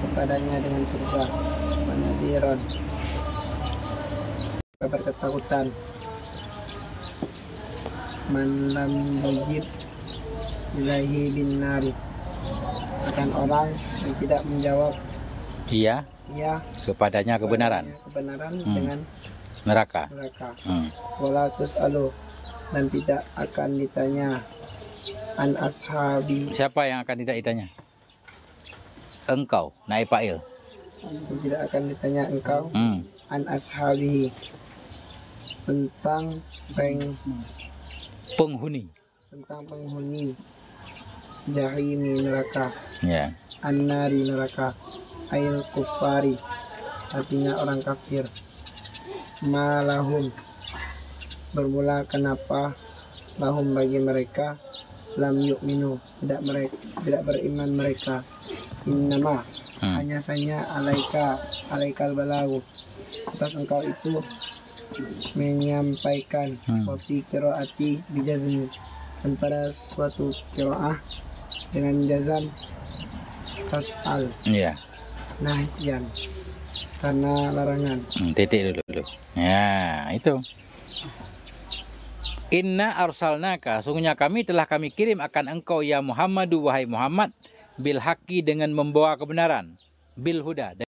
Speaker 2: kepadanya dengan surga. Wanadiran, kabar ketakutan. Man lam yujib ilaihi bin nari, akan orang yang tidak menjawab
Speaker 1: iya kepadanya kebenaran
Speaker 2: dengan
Speaker 1: neraka.
Speaker 2: Wala tus'alu, dan tidak akan ditanya, an ashabi.
Speaker 1: Siapa yang akan tidak ditanya? Engkau, naib fa'il.
Speaker 2: Tidak akan ditanya engkau, an ashabihi, tentang penghuni jahimi, neraka. An-nari, neraka. Ail kufari, artinya orang kafir. Malahum, bermula kenapa, lahum, bagi mereka, lam yu'minu, tidak beriman mereka. Innama, hanya saja, alaikal balagu, atas engkau itu menyampaikan. Wafi qiraati bijazmi, dan pada suatu qiraah dengan jazam, tas'al, nahyan, karena larangan.
Speaker 1: Titik dulu. Ya, itu. Inna arsalnaka, sungguhnya kami telah kami kirim akan engkau ya Muhammadu, wahai Muhammad, bil haqqi, dengan membawa kebenaran, bil huda,